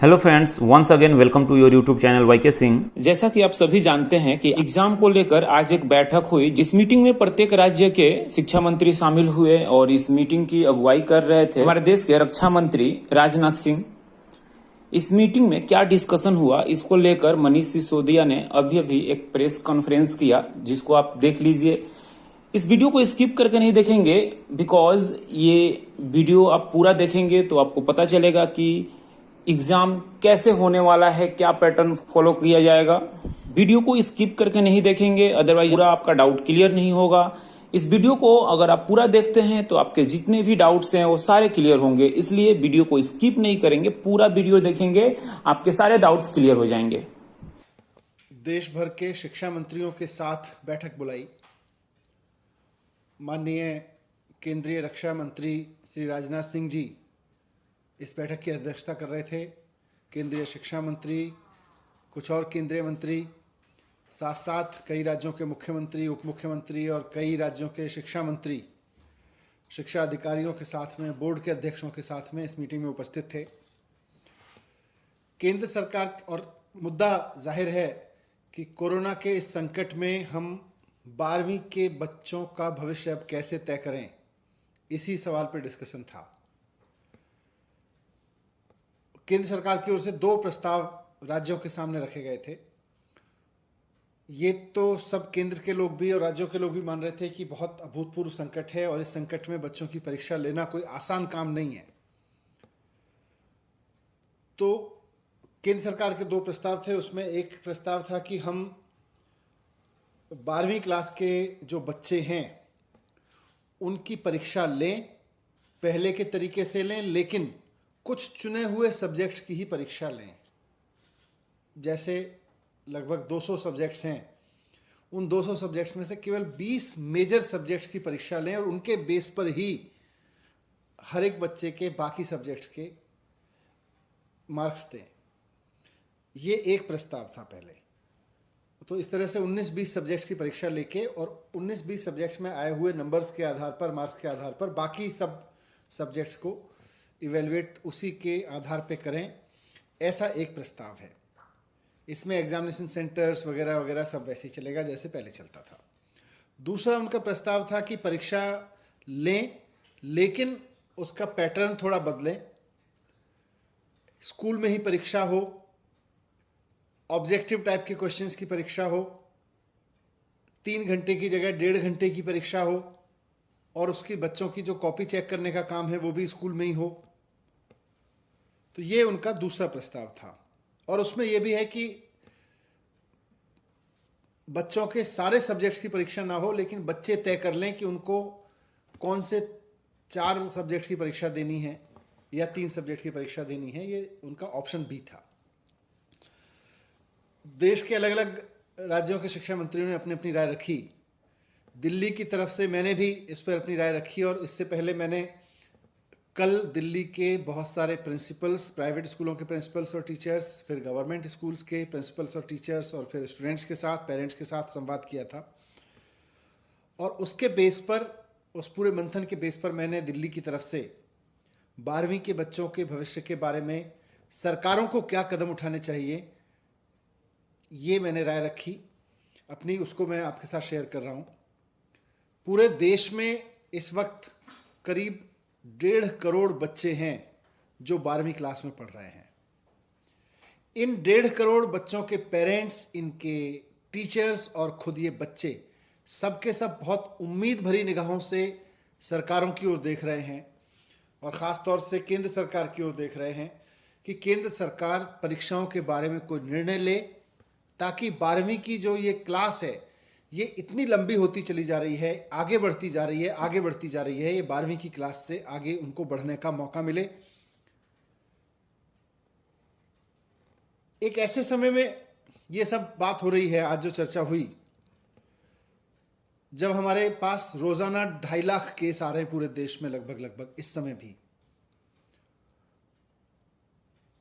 Hello friends, once again welcome to your YouTube channel YK Singh. जैसा कि आप सभी जानते हैं कि एग्जाम को लेकर आज एक बैठक हुई, जिस मीटिंग में प्रत्येक राज्य के शिक्षा मंत्री शामिल हुए और इस मीटिंग की अगुवाई कर रहे थे हमारे देश के रक्षा मंत्री राजनाथ सिंह। इस मीटिंग में क्या डिस्कशन हुआ, इसको लेकर मनीष सिसोदिया ने अभी एक प्रेस कॉन्फ्रेंस किया, जिसको आप देख लीजिए। इस वीडियो को स्किप करके नहीं देखेंगे, बिकॉज ये वीडियो आप पूरा देखेंगे तो आपको पता चलेगा कि एग्जाम कैसे होने वाला है, क्या पैटर्न फॉलो किया जाएगा। वीडियो को स्किप करके नहीं देखेंगे, अदरवाइज पूरा आपका डाउट क्लियर नहीं होगा। इस वीडियो को अगर आप पूरा देखते हैं तो आपके जितने भी डाउट्स हैं वो सारे क्लियर होंगे, इसलिए वीडियो को स्किप नहीं करेंगे, पूरा वीडियो देखेंगे, आपके सारे डाउट्स क्लियर हो जाएंगे। देश भर के शिक्षा मंत्रियों के साथ बैठक बुलाई। माननीय केंद्रीय रक्षा मंत्री श्री राजनाथ सिंह जी इस बैठक की अध्यक्षता कर रहे थे। केंद्रीय शिक्षा मंत्री, कुछ और केंद्रीय मंत्री, साथ साथ कई राज्यों के मुख्यमंत्री, उप मुख्यमंत्री और कई राज्यों के शिक्षा मंत्री, शिक्षा अधिकारियों के साथ में, बोर्ड के अध्यक्षों के साथ में इस मीटिंग में उपस्थित थे। केंद्र सरकार और मुद्दा जाहिर है कि कोरोना के इस संकट में हम 12वीं के बच्चों का भविष्य अब कैसे तय करें, इसी सवाल पर डिस्कशन था। केंद्र सरकार की ओर से 2 प्रस्ताव राज्यों के सामने रखे गए थे। ये तो सब केंद्र के लोग भी और राज्यों के लोग भी मान रहे थे कि बहुत अभूतपूर्व संकट है और इस संकट में बच्चों की परीक्षा लेना कोई आसान काम नहीं है। तो केंद्र सरकार के 2 प्रस्ताव थे। उसमें एक प्रस्ताव था कि हम 12वीं क्लास के जो बच्चे हैं उनकी परीक्षा लें, पहले के तरीके से लें, लेकिन कुछ चुने हुए सब्जेक्ट्स की ही परीक्षा लें। जैसे लगभग 200 सब्जेक्ट्स हैं, उन 200 सब्जेक्ट्स में से केवल 20 मेजर सब्जेक्ट्स की परीक्षा लें और उनके बेस पर ही हर एक बच्चे के बाकी सब्जेक्ट्स के मार्क्स दें। ये एक प्रस्ताव था पहले। तो इस तरह से 19-20 सब्जेक्ट्स की परीक्षा लेके और 19-20 सब्जेक्ट्स में आए हुए नंबर्स के आधार पर, मार्क्स के आधार पर बाकी सब सब्जेक्ट्स को इवेलुएट उसी के आधार पे करें, ऐसा एक प्रस्ताव है। इसमें एग्जामिनेशन सेंटर्स वगैरह वगैरह सब वैसे ही चलेगा जैसे पहले चलता था। दूसरा उनका प्रस्ताव था कि परीक्षा लें, लेकिन उसका पैटर्न थोड़ा बदलें। स्कूल में ही परीक्षा हो, ऑब्जेक्टिव टाइप के क्वेश्चंस की परीक्षा हो, 3 घंटे की जगह 1.5 घंटे की परीक्षा हो और उसकी बच्चों की जो कॉपी चेक करने का काम है वो भी स्कूल में ही हो। तो ये उनका दूसरा प्रस्ताव था। और उसमें यह भी है कि बच्चों के सारे सब्जेक्ट्स की परीक्षा ना हो, लेकिन बच्चे तय कर लें कि उनको कौन से 4 सब्जेक्ट की परीक्षा देनी है या 3 सब्जेक्ट की परीक्षा देनी है। ये उनका ऑप्शन बी था। देश के अलग अलग राज्यों के शिक्षा मंत्रियों ने अपनी अपनी राय रखी। दिल्ली की तरफ से मैंने भी इस पर अपनी राय रखी और इससे पहले मैंने कल दिल्ली के बहुत सारे प्रिंसिपल्स, प्राइवेट स्कूलों के प्रिंसिपल्स और टीचर्स, फिर गवर्नमेंट स्कूल्स के प्रिंसिपल्स और टीचर्स और फिर स्टूडेंट्स के साथ, पेरेंट्स के साथ संवाद किया था। और उसके बेस पर, उस पूरे मंथन के बेस पर मैंने दिल्ली की तरफ से 12वीं के बच्चों के भविष्य के बारे में सरकारों को क्या कदम उठाने चाहिए, ये मैंने राय रखी अपनी, उसको मैं आपके साथ शेयर कर रहा हूँ। पूरे देश में इस वक्त करीब 1.5 करोड़ बच्चे हैं जो 12वीं क्लास में पढ़ रहे हैं। इन 1.5 करोड़ बच्चों के पेरेंट्स, इनके टीचर्स और खुद ये बच्चे सबके सब बहुत उम्मीद भरी निगाहों से सरकारों की ओर देख रहे हैं और ख़ास तौर से केंद्र सरकार की ओर देख रहे हैं कि केंद्र सरकार परीक्षाओं के बारे में कोई निर्णय ले, ताकि 12वीं की जो ये क्लास है ये इतनी लंबी होती चली जा रही है, आगे बढ़ती जा रही है, आगे बढ़ती जा रही है। ये 12वीं की क्लास से आगे उनको बढ़ने का मौका मिले। एक ऐसे समय में ये सब बात हो रही है, आज जो चर्चा हुई, जब हमारे पास रोजाना 2.5 लाख केस आ रहे हैं पूरे देश में, लगभग इस समय भी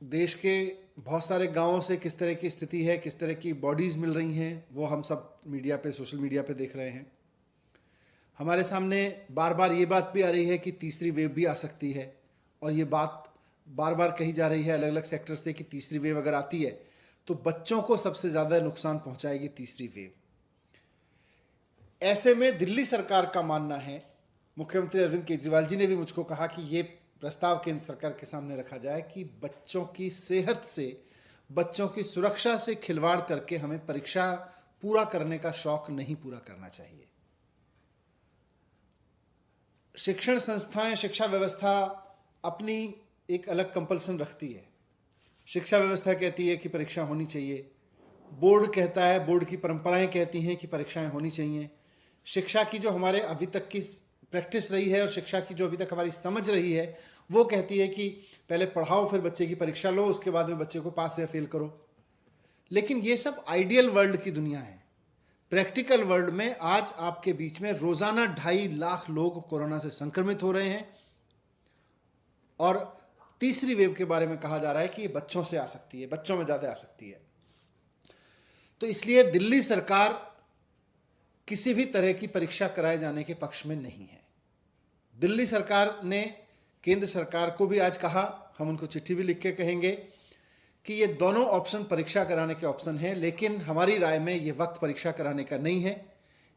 देश के बहुत सारे गांवों से किस तरह की स्थिति है, किस तरह की बॉडीज़ मिल रही हैं, वो हम सब मीडिया पे, सोशल मीडिया पे देख रहे हैं। हमारे सामने बार बार ये बात भी आ रही है कि तीसरी वेव भी आ सकती है और ये बात बार बार कही जा रही है अलग अलग सेक्टर से कि तीसरी वेव अगर आती है तो बच्चों को सबसे ज़्यादा नुकसान पहुंचाएगी तीसरी वेव। ऐसे में दिल्ली सरकार का मानना है, मुख्यमंत्री अरविंद केजरीवाल जी ने भी मुझको कहा कि ये प्रस्ताव केंद्र सरकार के सामने रखा जाए कि बच्चों की सेहत से, बच्चों की सुरक्षा से खिलवाड़ करके हमें परीक्षा पूरा करने का शौक नहीं पूरा करना चाहिए। शिक्षण संस्थाएं, शिक्षा व्यवस्था अपनी एक अलग कंपल्सन रखती है। शिक्षा व्यवस्था कहती है कि परीक्षा होनी चाहिए, बोर्ड कहता है, बोर्ड की परंपराएं कहती हैं कि परीक्षाएं होनी चाहिए। शिक्षा की जो हमारे अभी तक की प्रैक्टिस रही है और शिक्षा की जो अभी तक हमारी समझ रही है वो कहती है कि पहले पढ़ाओ, फिर बच्चे की परीक्षा लो, उसके बाद में बच्चे को पास या फेल करो। लेकिन ये सब आइडियल वर्ल्ड की दुनिया है। प्रैक्टिकल वर्ल्ड में आज आपके बीच में रोजाना 2.5 लाख लोग कोरोना से संक्रमित हो रहे हैं और तीसरी वेव के बारे में कहा जा रहा है कि ये बच्चों से आ सकती है, बच्चों में ज्यादा आ सकती है। तो इसलिए दिल्ली सरकार किसी भी तरह की परीक्षा कराए जाने के पक्ष में नहीं है। दिल्ली सरकार ने केंद्र सरकार को भी आज कहा, हम उनको चिट्ठी भी लिख के कहेंगे कि ये दोनों ऑप्शन परीक्षा कराने के ऑप्शन हैं, लेकिन हमारी राय में ये वक्त परीक्षा कराने का नहीं है।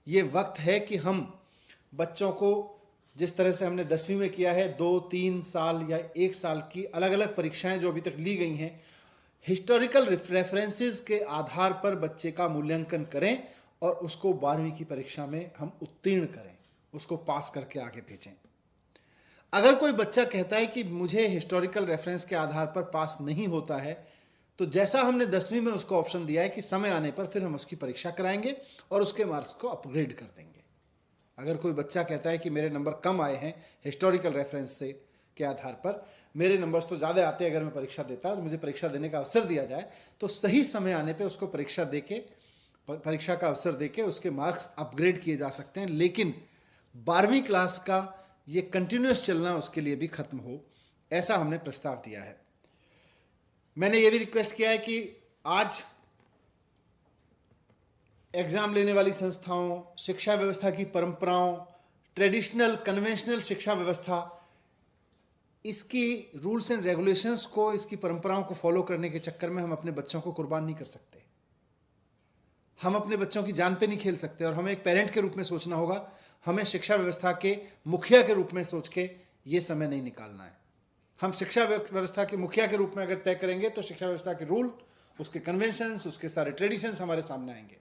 ये वक्त है कि हम बच्चों को जिस तरह से हमने 10वीं में किया है, 2, 3 साल या 1 साल की अलग अलग परीक्षाएं जो अभी तक ली गई हैं, हिस्टोरिकल रेफरेंसेस के आधार पर बच्चे का मूल्यांकन करें और उसको 12वीं की परीक्षा में हम उत्तीर्ण करें, उसको पास करके आगे भेजें। अगर कोई बच्चा कहता है कि मुझे हिस्टोरिकल रेफरेंस के आधार पर पास नहीं होता है, तो जैसा हमने 10वीं में उसको ऑप्शन दिया है कि समय आने पर फिर हम उसकी परीक्षा कराएंगे और उसके मार्क्स को अपग्रेड कर देंगे। अगर कोई बच्चा कहता है कि मेरे नंबर कम आए हैं हिस्टोरिकल रेफरेंस से के आधार पर, मेरे नंबर्स तो ज़्यादा आते हैं अगर मैं परीक्षा देता और मुझे परीक्षा देने का अवसर दिया जाए, तो सही समय आने पर उसको परीक्षा का अवसर देके उसके मार्क्स अपग्रेड किए जा सकते हैं। लेकिन 12वीं क्लास का ये कंटिन्यूस चलना उसके लिए भी खत्म हो, ऐसा हमने प्रस्ताव दिया है। मैंने ये भी रिक्वेस्ट किया है कि आज एग्जाम लेने वाली संस्थाओं, शिक्षा व्यवस्था की परंपराओं, ट्रेडिशनल कन्वेंशनल शिक्षा व्यवस्था, इसकी रूल्स एंड रेगुलेशंस को, इसकी परंपराओं को फॉलो करने के चक्कर में हम अपने बच्चों को कुर्बान नहीं कर सकते। हम अपने बच्चों की जान पे नहीं खेल सकते और हमें एक पेरेंट के रूप में सोचना होगा। हमें शिक्षा व्यवस्था के मुखिया के रूप में सोच के ये समय नहीं निकालना है। हम शिक्षा व्यवस्था के मुखिया के रूप में अगर तय करेंगे तो शिक्षा व्यवस्था के रूल, उसके कन्वेंशंस, उसके सारे ट्रेडिशंस हमारे सामने आएंगे।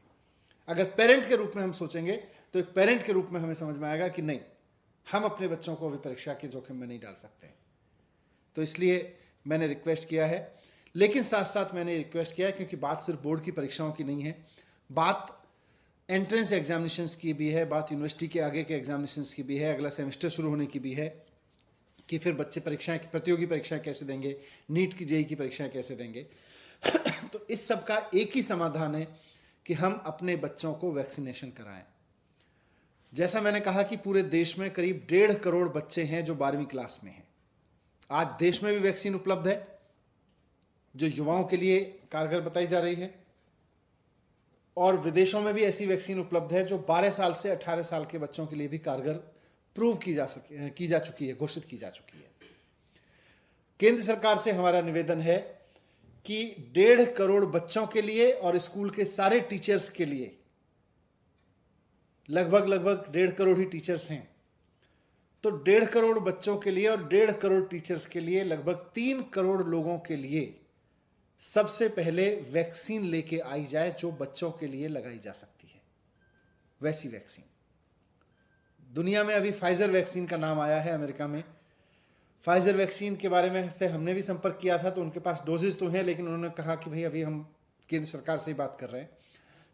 अगर पेरेंट के रूप में हम सोचेंगे तो एक पेरेंट के रूप में हमें समझ में आएगा कि नहीं, हम अपने बच्चों को अभी परीक्षा के जोखिम में नहीं डाल सकते। तो इसलिए मैंने रिक्वेस्ट किया है, लेकिन साथ साथ मैंने रिक्वेस्ट किया है क्योंकि बात सिर्फ बोर्ड की परीक्षाओं की नहीं है, बात एंट्रेंस एग्जामिनेशंस की भी है, बात यूनिवर्सिटी के आगे के एग्जामिनेशंस की भी है, अगला सेमेस्टर शुरू होने की भी है कि फिर बच्चे परीक्षाएं, प्रतियोगी परीक्षाएं कैसे देंगे, नीट की जेईई की परीक्षाएं कैसे देंगे। तो इस सब का एक ही समाधान है कि हम अपने बच्चों को वैक्सीनेशन कराएं। जैसा मैंने कहा कि पूरे देश में करीब 1.5 करोड़ बच्चे हैं जो 12वीं क्लास में हैं। आज देश में भी वैक्सीन उपलब्ध है जो युवाओं के लिए कारगर बताई जा रही है, और विदेशों में भी ऐसी वैक्सीन उपलब्ध है जो 12 साल से 18 साल के बच्चों के लिए भी कारगर प्रूव की जा चुकी है, घोषित की जा चुकी है। केंद्र सरकार से हमारा निवेदन है कि 1.5 करोड़ बच्चों के लिए और स्कूल के सारे टीचर्स के लिए, लगभग 1.5 करोड़ ही टीचर्स हैं, तो 1.5 करोड़ बच्चों के लिए और 1.5 करोड़ टीचर्स के लिए लगभग 3 करोड़ लोगों के लिए सबसे पहले वैक्सीन लेके आई जाए जो बच्चों के लिए लगाई जा सकती है। वैसी वैक्सीन दुनिया में अभी फाइजर वैक्सीन का नाम आया है अमेरिका में। फाइजर वैक्सीन के बारे में से हमने भी संपर्क किया था, तो उनके पास डोजेज तो हैं, लेकिन उन्होंने कहा कि भाई अभी हम केंद्र सरकार से ही बात कर रहे हैं।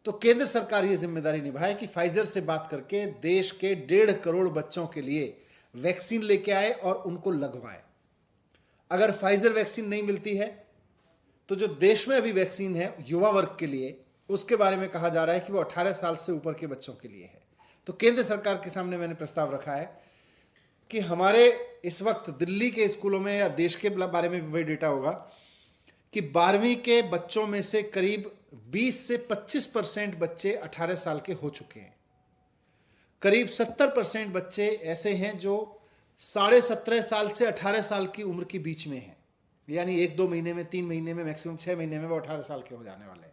तो केंद्र सरकार ये जिम्मेदारी निभाए कि फाइजर से बात करके देश के 1.5 करोड़ बच्चों के लिए वैक्सीन लेके आए और उनको लगवाए। अगर फाइजर वैक्सीन नहीं मिलती है तो जो देश में अभी वैक्सीन है युवा वर्ग के लिए, उसके बारे में कहा जा रहा है कि वो 18 साल से ऊपर के बच्चों के लिए है। तो केंद्र सरकार के सामने मैंने प्रस्ताव रखा है कि हमारे इस वक्त दिल्ली के स्कूलों में या देश के बारे में वही डेटा होगा कि 12वीं के बच्चों में से करीब 20 से 25% बच्चे 18 साल के हो चुके हैं। करीब 70% बच्चे ऐसे हैं जो 17.5 साल से 18 साल की उम्र के बीच में हैं। यानी 1-2 महीने में, 3 महीने में, मैक्सिमम 6 महीने में वो 18 साल के हो जाने वाले हैं।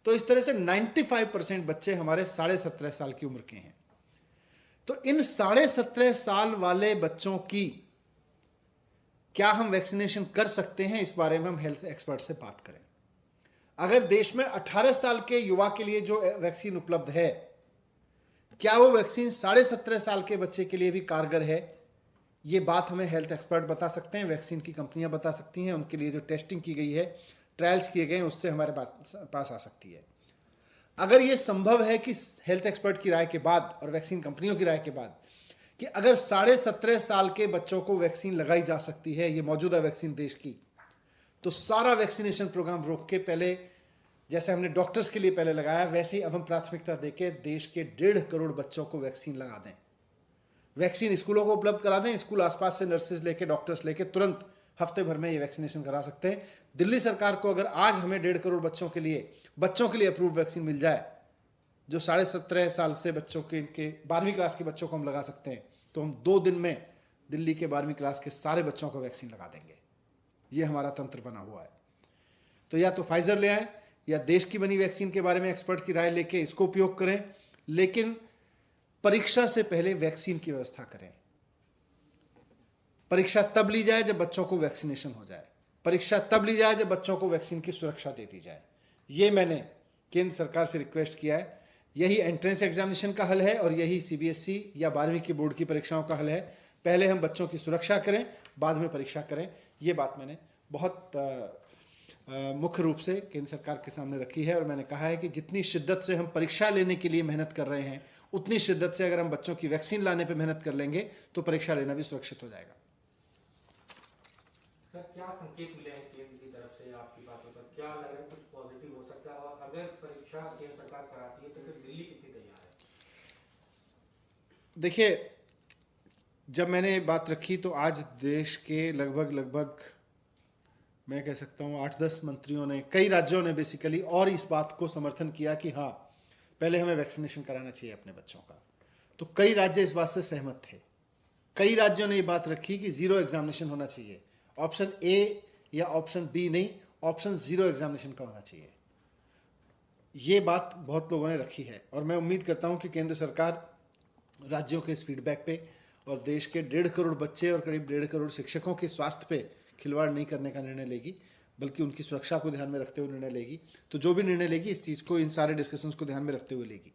तो इस तरह से 95% बच्चे हमारे 17.5 साल की उम्र के हैं। तो इन 17.5 साल वाले बच्चों की क्या हम वैक्सीनेशन कर सकते हैं, इस बारे में हम हेल्थ एक्सपर्ट से बात करें। अगर देश में 18 साल के युवा के लिए जो वैक्सीन उपलब्ध है, क्या वो वैक्सीन 17.5 साल के बच्चे के लिए भी कारगर है, ये बात हमें हेल्थ एक्सपर्ट बता सकते हैं, वैक्सीन की कंपनियां बता सकती हैं, उनके लिए जो टेस्टिंग की गई है, ट्रायल्स किए गए हैं, उससे हमारे पास आ सकती है। अगर ये संभव है कि हेल्थ एक्सपर्ट की राय के बाद और वैक्सीन कंपनियों की राय के बाद कि अगर 17.5 साल के बच्चों को वैक्सीन लगाई जा सकती है, ये मौजूदा वैक्सीन देश की, तो सारा वैक्सीनेशन प्रोग्राम रोक के पहले, जैसे हमने डॉक्टर्स के लिए पहले लगाया, वैसे ही अब हम प्राथमिकता देके देश के 1.5 करोड़ बच्चों को वैक्सीन लगा दें। वैक्सीन स्कूलों को उपलब्ध करा दें, स्कूल आसपास से नर्सेज लेके, डॉक्टर्स लेके तुरंत हफ्ते भर में ये वैक्सीनेशन करा सकते हैं। दिल्ली सरकार को अगर आज हमें 1.5 करोड़ बच्चों के लिए अप्रूव्ड वैक्सीन मिल जाए, जो 17.5 साल से बच्चों के, इनके 12वीं क्लास के बच्चों को हम लगा सकते हैं, तो हम 2 दिन में दिल्ली के 12वीं क्लास के सारे बच्चों को वैक्सीन लगा देंगे। ये हमारा तंत्र बना हुआ है। तो या तो फाइजर ले आए या देश की बनी वैक्सीन के बारे में एक्सपर्ट की राय लेके इसको उपयोग करें, लेकिन परीक्षा से पहले वैक्सीन की व्यवस्था करें। परीक्षा तब ली जाए जब बच्चों को वैक्सीनेशन हो जाए, परीक्षा तब ली जाए जब बच्चों को वैक्सीन की सुरक्षा दे दी जाए। ये मैंने केंद्र सरकार से रिक्वेस्ट किया है। यही एंट्रेंस एग्जामिनेशन का हल है और यही सीबीएसई या 12वीं की बोर्ड की परीक्षाओं का हल है। पहले हम बच्चों की सुरक्षा करें, बाद में परीक्षा करें। ये बात मैंने बहुत मुख्य रूप से केंद्र सरकार के सामने रखी है और मैंने कहा है कि जितनी शिद्दत से हम परीक्षा लेने के लिए मेहनत कर रहे हैं, उतनी शिद्दत से अगर हम बच्चों की वैक्सीन लाने पे मेहनत कर लेंगे तो परीक्षा लेना भी सुरक्षित हो जाएगा। सर, क्या संकेत मिले हैं केंद्र की तरफ से आपकी बातों पर? क्या लग रहा है कुछ पॉजिटिव हो सकता है? और अगर परीक्षा केंद्र सरकार कराती है तो फिर दिल्ली कितनी तैयार है? देखिए, जब मैंने बात रखी तो आज देश के लगभग मैं कह सकता हूँ 8-10 मंत्रियों ने, कई राज्यों ने बेसिकली और इस बात को समर्थन किया कि हाँ, पहले हमें वैक्सीनेशन कराना चाहिए अपने बच्चों का। तो कई राज्य इस बात से सहमत थे। कई राज्यों ने ये बात रखी कि 0 एग्जामिनेशन होना चाहिए, ऑप्शन ए या ऑप्शन बी नहीं, ऑप्शन 0 एग्जामिनेशन का होना चाहिए। ये बात बहुत लोगों ने रखी है और मैं उम्मीद करता हूँ कि केंद्र सरकार राज्यों के इस फीडबैक पे और देश के 1.5 करोड़ बच्चे और करीब 1.5 करोड़ शिक्षकों के स्वास्थ्य पे खिलवाड़ नहीं करने का निर्णय लेगी, बल्कि उनकी सुरक्षा को ध्यान में रखते हुए निर्णय लेगी। तो जो भी निर्णय लेगी, इस चीज़ को, इन सारे डिस्कशंस को ध्यान में रखते हुए लेगी।